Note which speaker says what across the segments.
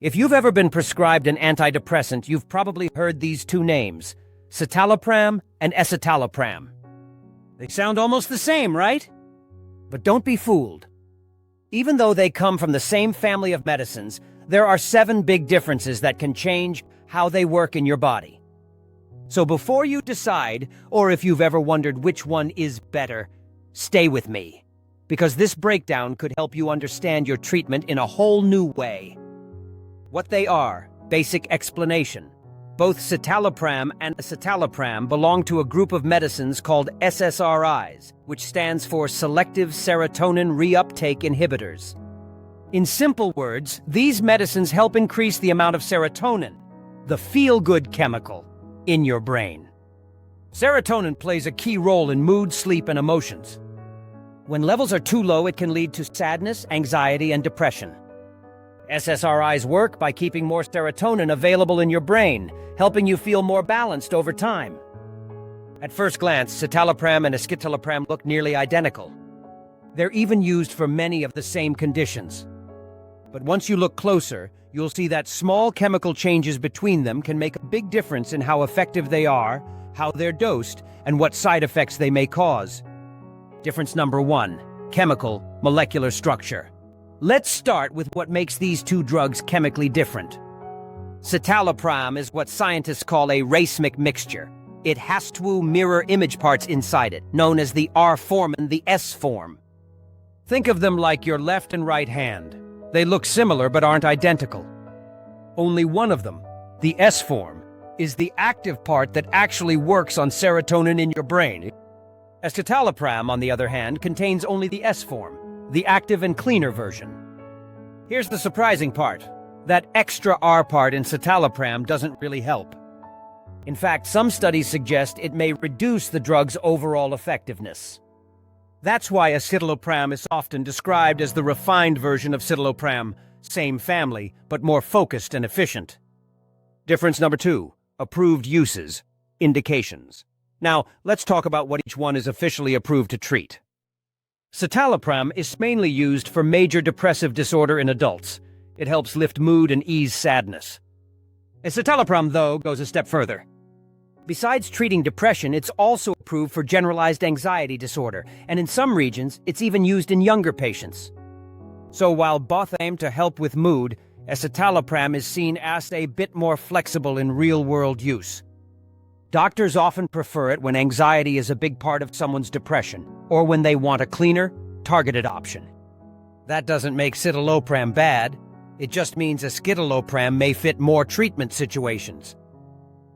Speaker 1: If you've ever been prescribed an antidepressant, you've probably heard these two names, Citalopram and Escitalopram. They sound almost the same, right? But don't be fooled. Even though they come from the same family of medicines, there are 7 big differences that can change how they work in your body. So before you decide, or if you've ever wondered which one is better, stay with me, because this breakdown could help you understand your treatment in a whole new way. What they are, basic explanation. Both citalopram and escitalopram belong to a group of medicines called SSRIs, which stands for selective serotonin reuptake inhibitors. In simple words, these medicines help increase the amount of serotonin, the feel-good chemical, in your brain. Serotonin plays a key role in mood, sleep, and emotions. When levels are too low, it can lead to sadness, anxiety, and depression. SSRIs work by keeping more serotonin available in your brain, helping you feel more balanced over time. At first glance, citalopram and escitalopram look nearly identical. They're even used for many of the same conditions. But once you look closer, you'll see that small chemical changes between them can make a big difference in how effective they are, how they're dosed, and what side effects they may cause. Difference number 1, chemical, molecular structure. Let's start with what makes these two drugs chemically different. Citalopram is what scientists call a racemic mixture. It has 2 mirror image parts inside it, known as the R form and the S form. Think of them like your left and right hand. They look similar but aren't identical. Only one of them, the S form, is the active part that actually works on serotonin in your brain. Escitalopram, on the other hand, contains only the S form, the active and cleaner version. Here's the surprising part. That extra R part in citalopram doesn't really help. In fact, some studies suggest it may reduce the drug's overall effectiveness. That's why escitalopram is often described as the refined version of citalopram, same family, but more focused and efficient. Difference number 2, approved uses, indications. Now, let's talk about what each one is officially approved to treat. Citalopram is mainly used for major depressive disorder in adults. It helps lift mood and ease sadness. Escitalopram, though, goes a step further. Besides treating depression, it's also approved for generalized anxiety disorder, and in some regions, it's even used in younger patients. So while both aim to help with mood, escitalopram is seen as a bit more flexible in real-world use. Doctors often prefer it when anxiety is a big part of someone's depression, or when they want a cleaner, targeted option. That doesn't make citalopram bad. It just means escitalopram may fit more treatment situations.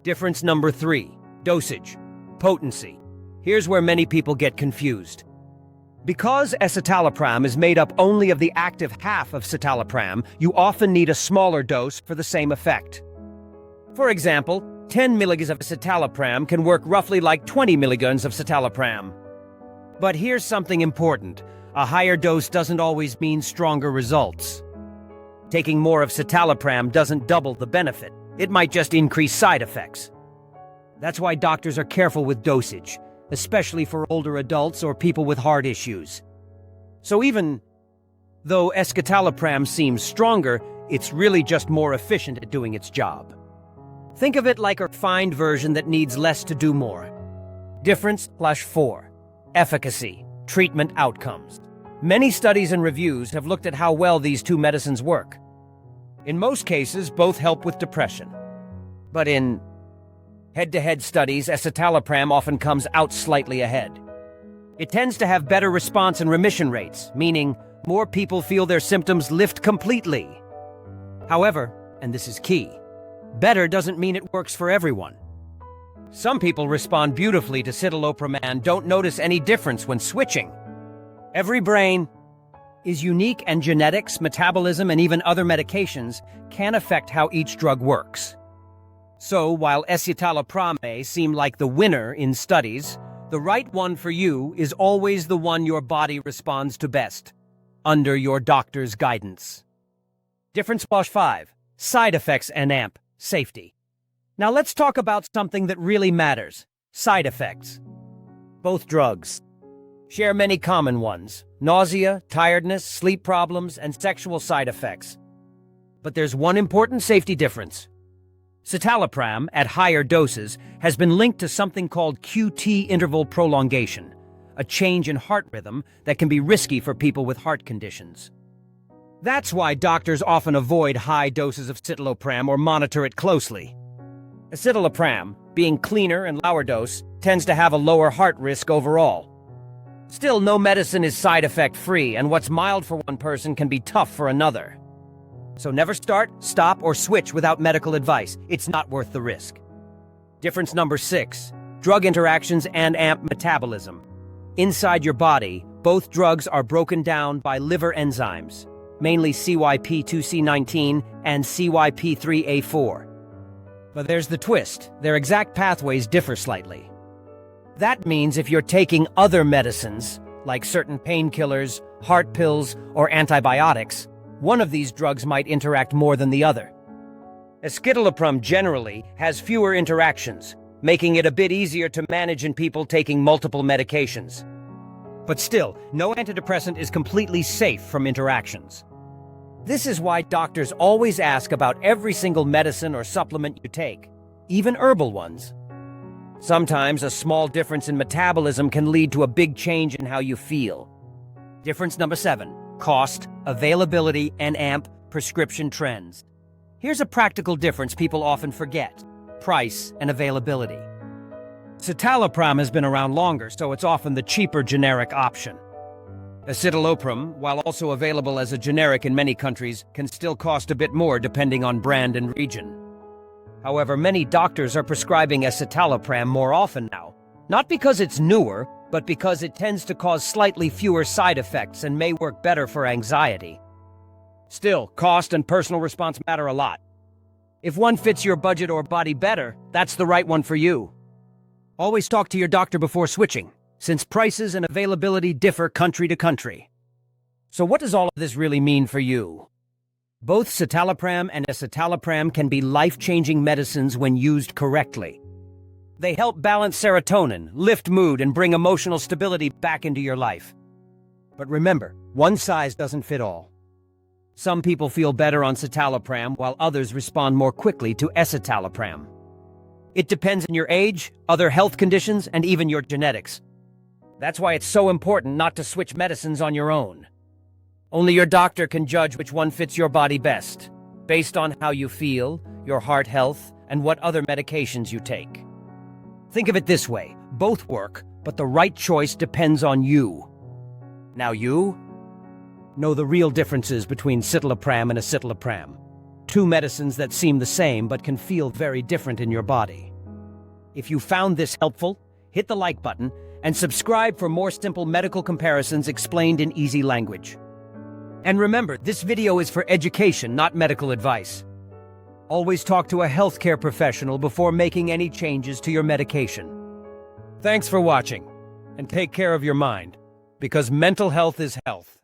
Speaker 1: Difference number 3, dosage, potency. Here's where many people get confused. Because escitalopram is made up only of the active half of citalopram, you often need a smaller dose for the same effect. For example, 10 milligrams of citalopram can work roughly like 20 milligrams of citalopram. But here's something important. A higher dose doesn't always mean stronger results. Taking more of citalopram doesn't double the benefit. It might just increase side effects. That's why doctors are careful with dosage, especially for older adults or people with heart issues. So even though escitalopram seems stronger, it's really just more efficient at doing its job. Think of it like a refined version that needs less to do more. Difference +4. Efficacy, treatment outcomes. Many studies and reviews have looked at how well these two medicines work. In most cases, both help with depression. But in head-to-head studies, escitalopram often comes out slightly ahead. It tends to have better response and remission rates, meaning more people feel their symptoms lift completely. However, and this is key, better doesn't mean it works for everyone. Some people respond beautifully to citalopram and don't notice any difference when switching. Every brain is unique, and genetics, metabolism, and even other medications can affect how each drug works. So while escitalopram may seem like the winner in studies, the right one for you is always the one your body responds to best, under your doctor's guidance. Difference +5. Side effects and safety. Now let's talk about something that really matters, side effects. Both drugs share many common ones: nausea, tiredness, sleep problems, and sexual side effects. But there's one important safety difference. Citalopram, at higher doses, has been linked to something called QT interval prolongation, a change in heart rhythm that can be risky for people with heart conditions. That's why doctors often avoid high doses of citalopram or monitor it closely. Escitalopram, being cleaner and lower dose, tends to have a lower heart risk overall. Still, no medicine is side effect free, and what's mild for one person can be tough for another. So never start, stop, or switch without medical advice. It's not worth the risk. Difference number 6, drug interactions and AMP metabolism. Inside your body, both drugs are broken down by liver enzymes, mainly CYP2C19 and CYP3A4. But there's the twist. Their exact pathways differ slightly. That means if you're taking other medicines, like certain painkillers, heart pills, or antibiotics, one of these drugs might interact more than the other. Escitalopram generally has fewer interactions, making it a bit easier to manage in people taking multiple medications. But still, no antidepressant is completely safe from interactions. This is why doctors always ask about every single medicine or supplement you take, even herbal ones. Sometimes a small difference in metabolism can lead to a big change in how you feel. Difference number 7, cost, availability, and AMP prescription trends. Here's a practical difference people often forget: price and availability. Citalopram has been around longer, so it's often the cheaper generic option. Escitalopram, while also available as a generic in many countries, can still cost a bit more depending on brand and region. However, many doctors are prescribing escitalopram more often now, not because it's newer, but because it tends to cause slightly fewer side effects and may work better for anxiety. Still, cost and personal response matter a lot. If one fits your budget or body better, that's the right one for you. Always talk to your doctor before switching, since prices and availability differ country to country. So what does all of this really mean for you? Both citalopram and escitalopram can be life-changing medicines when used correctly. They help balance serotonin, lift mood, and bring emotional stability back into your life. But remember, one size doesn't fit all. Some people feel better on citalopram, while others respond more quickly to escitalopram. It depends on your age, other health conditions, and even your genetics. That's why it's so important not to switch medicines on your own. Only your doctor can judge which one fits your body best, based on how you feel, your heart health, and what other medications you take. Think of it this way: both work, but the right choice depends on you. Now you know the real differences between citalopram and escitalopram. Two medicines that seem the same but can feel very different in your body. If you found this helpful, hit the like button and subscribe for more simple medical comparisons explained in easy language. And remember, this video is for education, not medical advice. Always talk to a healthcare professional before making any changes to your medication. Thanks for watching, and take care of your mind, because mental health is health.